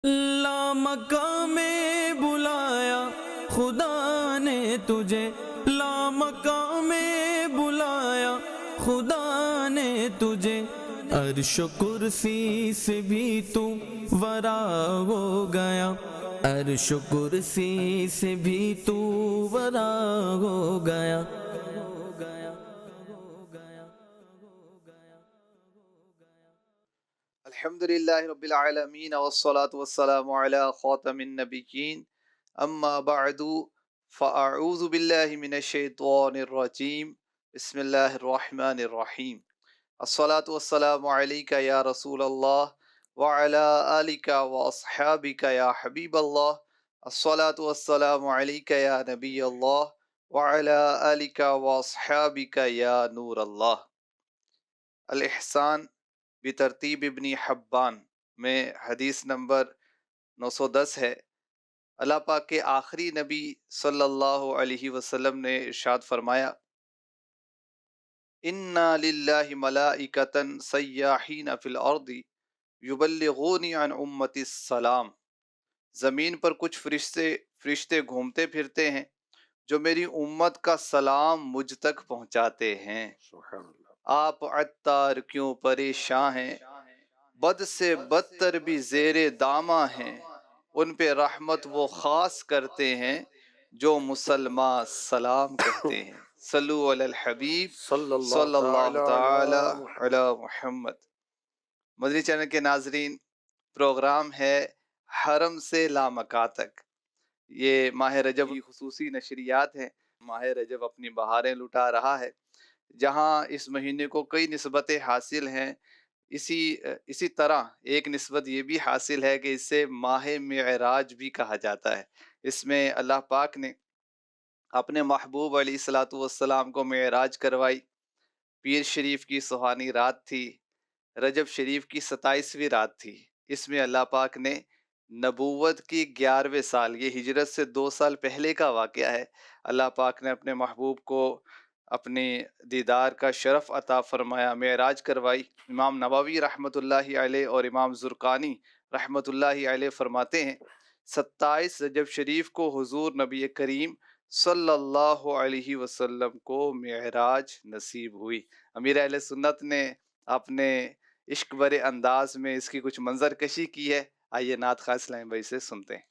لامقام میں بلایا خدا نے تجھے، لامقام میں بلایا خدا نے تجھے، عرش و کرسی سے بھی تو ورا ہو گیا، عرش و کرسی سے بھی تو ورا ہو گیا۔ الحمدللہ رب العالمین والصلاة والسلام علی خاتم النبیین، اما بعد فاعوذ باللہ من الشیطان الرجیم، بسم اللہ الرحمن الرحیم۔ الصلاة والسلام علیکہ یا رسول اللہ وعلی آلک واصحابک یا حبیب اللہ، الصلاة والسلام علیکہ یا نبی اللہ وعلی آلک واصحابک یا نور اللہ۔ الاحسان بترتیب ابن حبان میں حدیث نمبر 910 ہے۔ اللہ پاک کے آخری نبی صلی اللہ علیہ وسلم نے ارشاد فرمایا، اِنَّا لِلَّهِ مَلَائِكَةً سَيَّاحِينَ فِي الْأَرْضِ يُبَلِّغُونِ عَنْ أُمَّتِ السَّلَام۔ زمین پر کچھ فرشتے گھومتے پھرتے ہیں جو میری امت کا سلام مجھ تک پہنچاتے ہیں۔ سبحان اللہ۔ آپ عطار کیوں پریشاں ہیں، بد سے بدتر بھی زیر داماں ہیں، ان پہ رحمت وہ خاص کرتے ہیں جو مسلمان سلام کہتے ہیں۔ صلو علی الحبیب صلی صلی اللہ تعالی محمد۔ علی محمد۔ مدنی چینل کے ناظرین، پروگرام ہے حرم سے لامکہ تک۔ یہ ماہ رجب کی خصوصی نشریات ہیں۔ ماہ رجب اپنی بہاریں لٹا رہا ہے، جہاں اس مہینے کو کئی نسبتیں حاصل ہیں، اسی طرح ایک نسبت یہ بھی حاصل ہے کہ اسے ماہ معراج بھی کہا جاتا ہے۔ اس میں اللہ پاک نے اپنے محبوب علیہ الصلاۃ والسلام کو معراج کروائی۔ پیر شریف کی سہانی رات تھی، رجب شریف کی 27ویں رات تھی۔ اس میں اللہ پاک نے نبوت کی 11ویں سال، یہ ہجرت سے 2 سال پہلے کا واقعہ ہے، اللہ پاک نے اپنے محبوب کو اپنے دیدار کا شرف عطا فرمایا، معراج کروائی۔ امام نووی رحمۃ اللہ علیہ اور امام زرقانی رحمۃ اللہ علیہ فرماتے ہیں 27 رجب شریف کو حضور نبی کریم صلی اللہ علیہ وسلم کو معراج نصیب ہوئی۔ امیر اہل سنت نے اپنے عشق برے انداز میں اس کی کچھ منظر کشی کی ہے، آئیے نعت خواہ اسلام بھائی سے سنتے ہیں۔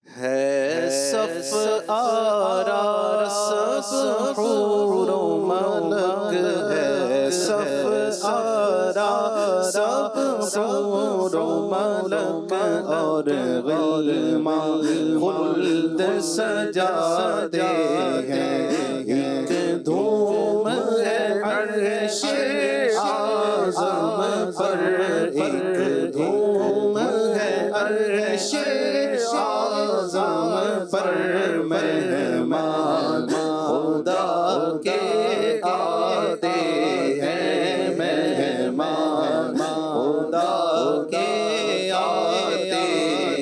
ہے صف آرا سب حور و ملک، ہے صف آرا سب حور و ملک، اور غلمان خلد سجاتے ہیں، ایک دھوم ہے عرش اعظم پر، ایک دھوم ہے عرش اعظم پر، مہمان خدا کے آتے ہیں، مہمان خدا کے آتے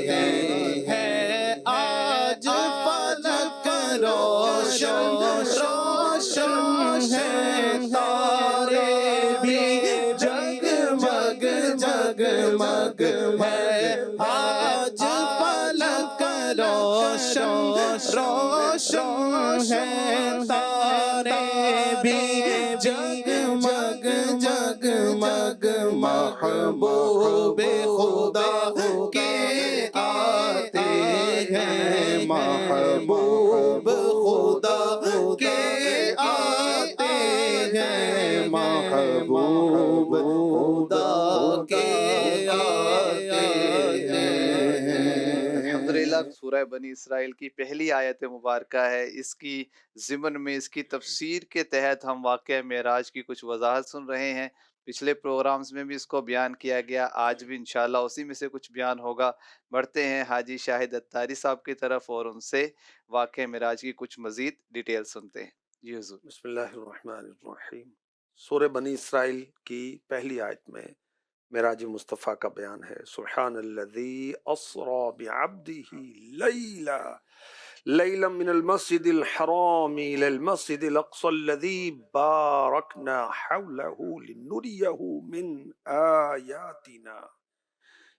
ہیں۔ ہے آج فلک روشن روشن ہے، تارے بھی جگمگ جگمگ ہے، آج فلک روشن روشن ہے، تارے بھی جگمگ جگمگ، محبوب خدا کے آتے ہیں، محبوب خدا کے آتے ہیں، محبوب خدا کے آتے ہیں۔ الحمدللہ سورہ بنی اسرائیل کی پہلی آیت مبارکہ ہے۔ اس کی ضمن میں، اس کی تفسیر کے تحت ہم واقعہ معراج کی کچھ وضاحت سن رہے ہیں۔ پچھلے پروگرامز میں بھی اس کو بیان کیا گیا، آج بھی انشاءاللہ اسی میں سے کچھ بیان ہوگا۔ بڑھتے ہیں حاجی شاہد اتاری صاحب کی طرف اور ان سے واقعہ معراج کی کچھ مزید ڈیٹیل سنتے ہیں۔ جی حضور۔ بسم اللہ الرحمن الرحیم۔ سورہ بنی اسرائیل کی پہلی آیت میں معراج مصطفیٰ کا بیان ہے۔ سبحان الذی اسری بعبدہ لیلا من المسجد الحرام الى المسجد الاقصى الذی بارکنا حولہ لنریہ من آیاتنا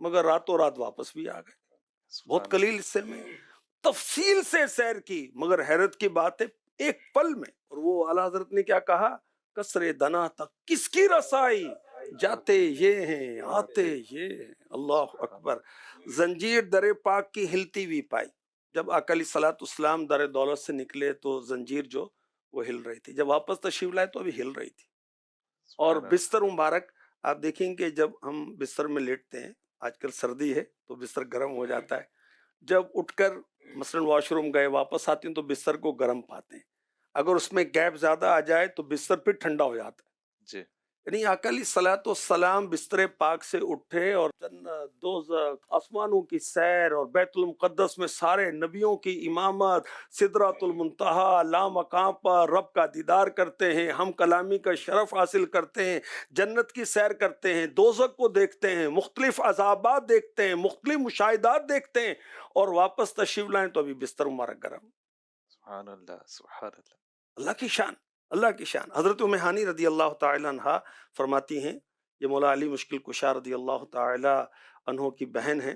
مگر راتوں رات واپس بھی آ گئے. بہت قلیل حصے میں تفصیل سے سیر کی، مگر حیرت کی بات ہے ایک پل میں. اور وہ اعلیٰ حضرت نے کیا کہا؟ کسرے دنا تک کس کی رسائی، جاتے یہ ہیں آتے یہ ہیں. اللہ اکبر. زنجیر در پاک کی ہلتی ہوئی پائی. جب آقا علیہ الصلوۃ والسلام در دولت سے نکلے تو زنجیر جو وہ ہل رہی تھی، جب واپس تشریف لائے تو ابھی ہل رہی تھی. اور بستر مبارک آپ دیکھیں کہ جب ہم بستر میں لیٹتے ہیں، آج کل سردی ہے تو بستر گرم ہو جاتا ہے، جب اٹھ کر مثلا واش روم گئے واپس آتے ہیں تو بستر کو گرم پاتے ہیں. اگر اس میں گیپ زیادہ آ جائے تو بستر پھر ٹھنڈا ہو جاتا ہے. جی. یعنی آقا علیہ الصلوۃ والسلام بستر پاک سے اٹھے اور جنت، دوزخ، آسمانوں کی سیر اور بیت المقدس میں سارے نبیوں کی امامت، سدرۃ المنتہا، لامقام پر رب کا دیدار کرتے ہیں، ہم کلامی کا شرف حاصل کرتے ہیں، جنت کی سیر کرتے ہیں، دوزخ کو دیکھتے ہیں، مختلف عذابات دیکھتے ہیں، مختلف مشاہدات دیکھتے ہیں، اور واپس تشریف لائیں تو ابھی بستر مبارک گرم. سبحان اللہ سبحان اللہ. اللہ کی شان، اللہ کی شان. حضرت ام ہانی رضی اللہ تعالی عنہ فرماتی ہیں، یہ مولا علی مشکل کشا رضی اللہ تعالی عنہ کی بہن ہیں،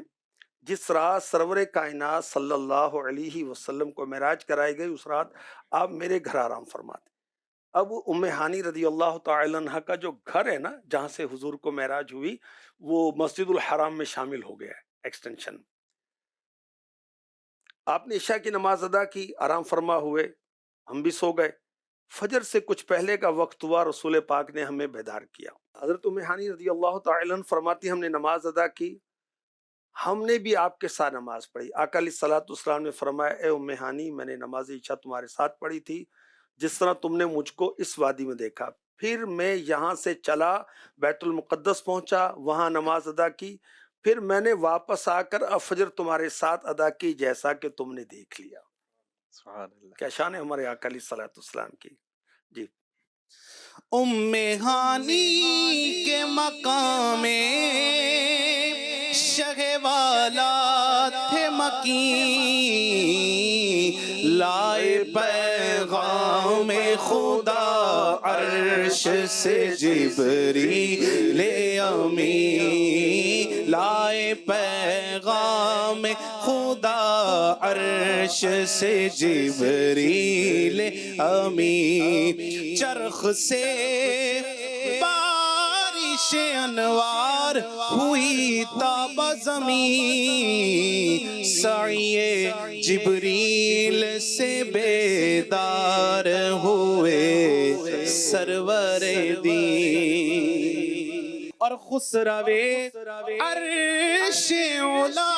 جس رات سرور کائنات صلی اللہ علیہ وسلم کو معراج کرائی گئی، اس رات آپ میرے گھر آرام فرماتے. اب ام ہانی رضی اللہ تعالی عنہ کا جو گھر ہے نا جہاں سے حضور کو معراج ہوئی، وہ مسجد الحرام میں شامل ہو گیا ہے ایکسٹینشن. آپ نے عشاء کی نماز ادا کی، آرام فرما ہوئے، ہم بھی سو گئے. فجر سے کچھ پہلے کا وقت ہوا، رسول پاک نے ہمیں بیدار کیا. حضرت ام ہانی رضی اللہ تعالی عنہ فرماتی ہم نے نماز ادا کی، ہم نے بھی آپ کے ساتھ نماز پڑھی. آقا علیہ الصلوۃ والسلام نے فرمایا اے ام ہانی، میں نے نماز عشاء تمہارے ساتھ پڑھی تھی جس طرح تم نے مجھ کو اس وادی میں دیکھا. پھر میں یہاں سے چلا بیت المقدس پہنچا، وہاں نماز ادا کی، پھر میں نے واپس آ کر اب فجر تمہارے ساتھ ادا کی جیسا کہ تم نے دیکھ لیا. سبحان اللہ. کیا شان ہے ہمارے آقا علیہ الصلوۃ والسلام کی. جی. ام ہانی کے مقام شہ والا تھے مکین، لائے پیغام خدا عرش سے جبریل امین، لائے پیغام خدا عرش سے جبریل امین. چرخ سے بارش انوار ہوئی تاب زمین، سعی جبریل سے بیدار ہوئے سرور دین. اور خسروے عرش اولا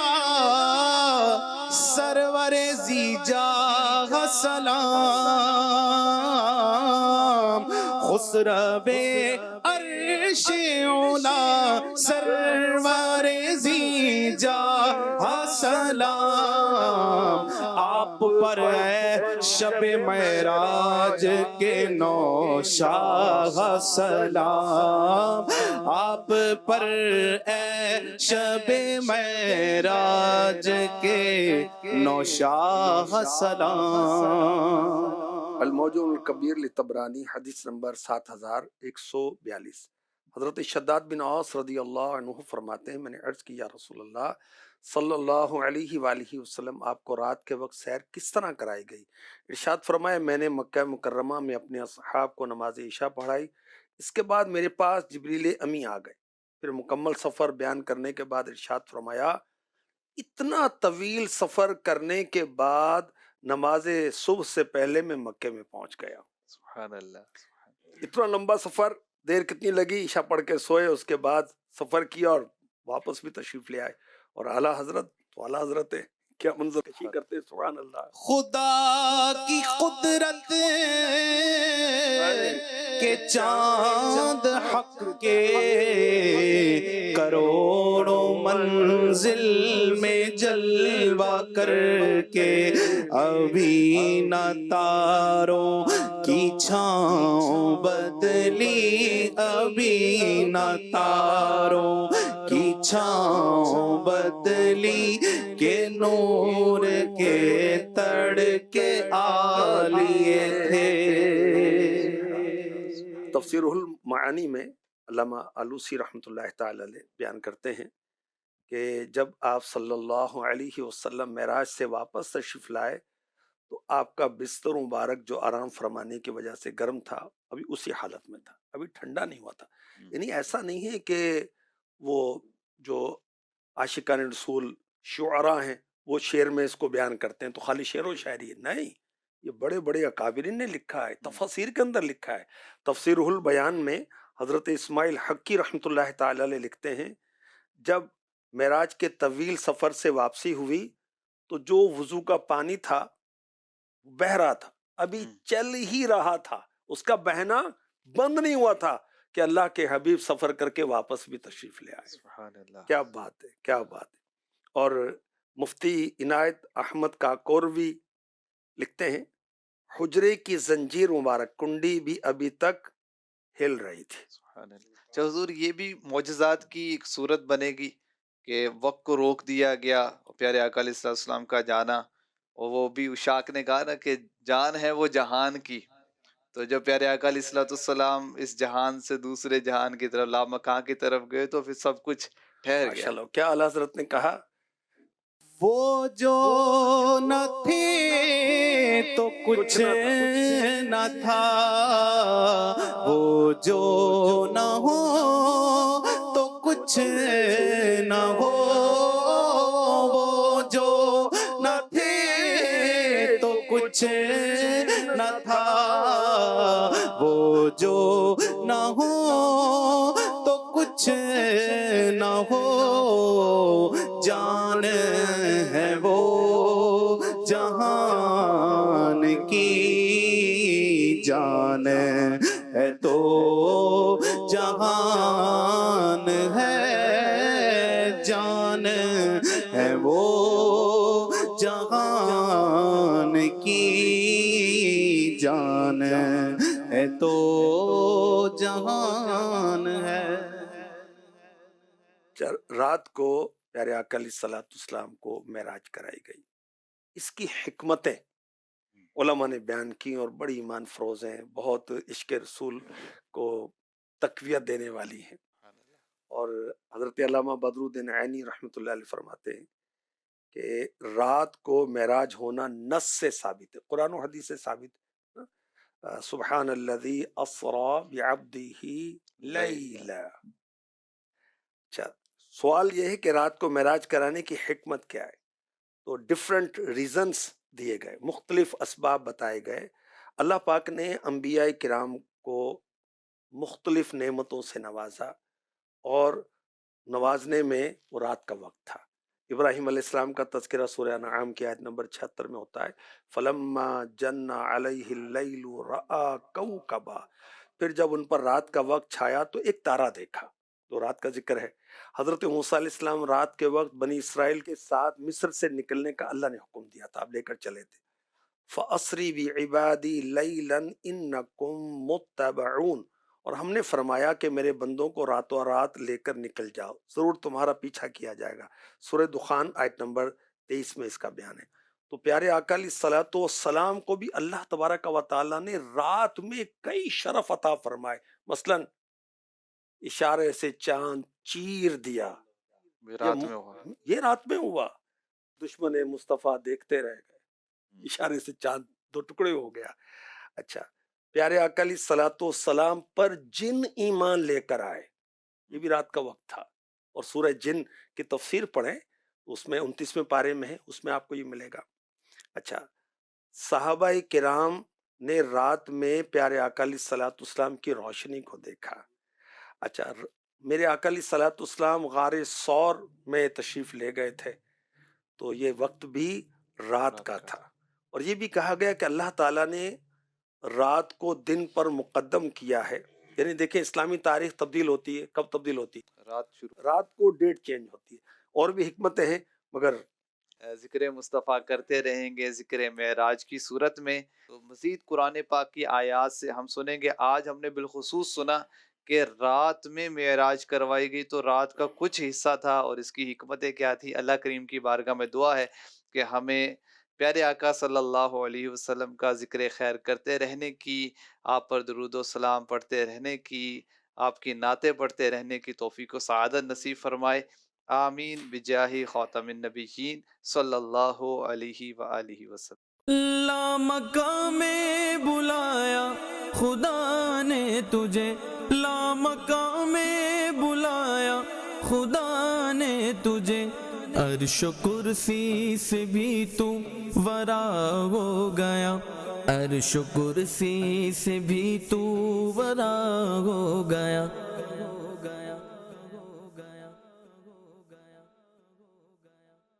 سرور ذی جاہ سلام، خسروے عرش اولا سرور ذی جاہ سلام. آپ پر ہے شب معراج کے نو شاہ سلام، آپ پر ہے شب معراج کے نو شاہ سلام. الموجم الکبیر لطبرانی حدیث نمبر 7142. حضرت شداد بن اوس رضی اللہ عنہ فرماتے ہیں میں نے عرض کی یا رسول اللہ صلی اللہ علیہ وآلہ وسلم آپ کو رات کے وقت سیر کس طرح کرائی گئی؟ ارشاد فرمایا میں نے مکہ مکرمہ میں اپنے اصحاب کو نماز عشاء پڑھائی، اس کے بعد میرے پاس جبریل امی آ گئے. پھر مکمل سفر بیان کرنے کے بعد ارشاد فرمایا اتنا طویل سفر کرنے کے بعد نماز صبح سے پہلے میں مکے میں پہنچ گیا. سبحان اللہ. اتنا لمبا سفر، دیر کتنی لگی؟ عشاء پڑھ کے سوئے، اس کے بعد سفر کیا اور واپس بھی تشریف لے آئے. اور اعلیٰ حضرت تو اعلیٰ حضرت ہے، کیا منظر کشی کرتے. سبحان اللہ. خدا کی قدرت کے چاند حق کے کروڑوں منزل میں جلوہ کر کے، ابھی نہ تاروں کی چھاؤں بدلی، ابھی نہ تاروں کی چھاؤں بدلی، کہ نور کے تڑکے آلیے تھے. تفسیر المعانی میں علامہ آلوسی رحمۃ اللہ تعالی علیہ بیان کرتے ہیں کہ جب آپ صلی اللہ علیہ وسلم معراج سے واپس تشریف لائے تو آپ کا بستر مبارک جو آرام فرمانے کی وجہ سے گرم تھا ابھی اسی حالت میں تھا، ابھی ٹھنڈا نہیں ہوا تھا. یعنی ایسا نہیں ہے کہ وہ جو عاشقان رسول شعراء ہیں وہ شعر میں اس کو بیان کرتے ہیں تو خالی شعر و شاعری ہے، نہیں، یہ بڑے بڑے اکابرین نے لکھا ہے، تفاسیر کے اندر لکھا ہے. تفسیر البیان میں حضرت اسماعیل حقی رحمۃ اللہ تعالی علیہ لکھتے ہیں جب معراج کے طویل سفر سے واپسی ہوئی تو جو وضو کا پانی تھا بہہ رہا تھا، ابھی چل ہی رہا تھا، اس کا بہنا بند نہیں ہوا تھا کہ اللہ کے حبیب سفر کر کے واپس بھی تشریف لے آئے. سبحان اللہ. کیا بات ہے، کیا بات ہے. اور مفتی عنایت احمد کاکوروی لکھتے ہیں حجرے کی زنجیر مبارک کنڈی بھی ابھی تک ہل رہی تھی. سبحان اللہ. اچھا حضور، یہ بھی معجزات کی ایک صورت بنے گی کہ وقت کو روک دیا گیا، پیارے آقا علیہ السلام کا جانا، اور وہ بھی اشاق نے کہا نا کہ جان ہے وہ جہان کی، تو جب پیارے آقا علیہ السلام اس جہان سے دوسرے جہان کی طرف لامکاں کی طرف گئے تو پھر سب کچھ ٹھہر گیا. ماشاء اللہ، کیا اعلیٰ حضرت نے کہا، وہ جو نہ تھے تو کچھ نہ تھا، وہ جو نہ ہو تو کچھ نہ ہو، وہ جو نہ تھے تو کچھ نہ تھا، وہ جو نہ ہو تو کچھ نہ ہو، جان ہے وہ جہان کی، جان ہے تو جہان ہے، جان ہے وہ جہان کی، جان ہے تو جہان ہے. رات کو پیارے آقا علیہ الصلوۃ والسلام کو معراج کرائی گئی. اس کی حکمتیں علماء نے بیان کی اور بڑی ایمان فروز ہیں، بہت عشق رسول کو تقویت دینے والی ہیں. اور حضرت علامہ بدر الدین عینی رحمۃ اللہ علیہ فرماتے ہیں کہ رات کو معراج ہونا نص سے ثابت ہے، قرآن و حدیث سے ثابت ہے. سبحان الذی اسری بعبدہ لیلا. اچھا، سوال یہ ہے کہ رات کو معراج کرانے کی حکمت کیا ہے؟ تو ڈفرنٹ ریزنز دیے گئے، مختلف اسباب بتائے گئے. اللہ پاک نے انبیاء کرام کو مختلف نعمتوں سے نوازا اور نوازنے میں وہ رات کا وقت تھا. ابراہیم علیہ السلام کا تذکرہ سورہ انعام کی آیت نمبر 76 میں ہوتا ہے، فَلَمَّا جَنَّ عَلَيْهِ اللَّيْلُ رَأَى كَوْكَبًا. پھر جب ان پر رات کا وقت چھایا تو ایک تارا دیکھا، تو رات کا ذکر ہے. حضرت موسیٰ علیہ السلام رات کے وقت بنی اسرائیل کے ساتھ مصر سے نکلنے کا اللہ نے حکم دیا تھا، آپ لے کر چلے تھے. فَأَسْرِ بِعِبَادِي لَيْلًا إِنَّكُمْ مُتَّبَعُونَ. اور ہم نے فرمایا کہ میرے بندوں کو راتوں رات لے کر نکل جاؤ، ضرور تمہارا پیچھا کیا جائے گا. سورہ دخان آیت نمبر 23 میں اس کا بیان ہے. تو پیارے آقا علیہ الصلوۃ والسلام کو بھی اللہ تبارک و تعالیٰ نے رات میں کئی شرف عطا فرمائے. مثلاً اشارے سے چاند چیر دیا، رات میں ہوا. یہ رات میں ہوا. دشمن مصطفیٰ دیکھتے رہ گئے، اشارے سے چاند دو ٹکڑے ہو گیا. اچھا، پیارے آقا علیہ الصلوۃ والسلام پر جن ایمان لے کر آئے، یہ بھی رات کا وقت تھا. اور سورہ جن کی تفسیر پڑھیں، اس میں 29ویں پارے میں ہے، اس میں آپ کو یہ ملے گا. اچھا، صحابہ کرام نے رات میں پیارے آقا علیہ الصلوۃ والسلام کی روشنی کو دیکھا. اچھا، میرے آقا علیہ الصلوۃ والسلام غار ثور میں تشریف لے گئے تھے، تو یہ وقت بھی رات کا تھا. اور یہ بھی کہا گیا کہ اللہ تعالیٰ نے رات کو دن پر مقدم کیا ہے. یعنی دیکھیں، اسلامی تاریخ تبدیل ہوتی ہے، کب تبدیل ہوتی ہے؟ رات کو ڈیٹ چینج ہوتی ہے. اور بھی حکمتیں ہیں، مگر ذکر مصطفیٰ کرتے رہیں گے ذکر معراج کی صورت میں. تو مزید قرآن پاک کی آیات سے ہم سنیں گے. آج ہم نے بالخصوص سنا کہ رات میں معراج کروائی گئی، تو رات کا کچھ حصہ تھا اور اس کی حکمتیں کیا تھی. اللہ کریم کی بارگاہ میں دعا ہے کہ ہمیں پیارے آقا صلی اللہ علیہ وسلم کا ذکر خیر کرتے رہنے کی، آپ پر درود و سلام پڑھتے رہنے کی، آپ کی نعتیں پڑھتے رہنے کی توفیق و سعادت نصیب فرمائے. آمین بجاہ خاتم النبیین صلی اللہ علیہ وآلہ وسلم۔ لا مقام میں بلایا خدا نے تجھے، لا مقام میں بلایا خدا نے تجھے، عرش و کرسی سے بھی تو ورا ہو گیا، عرش و کرسی سے بھی تو ورا ہو گیا۔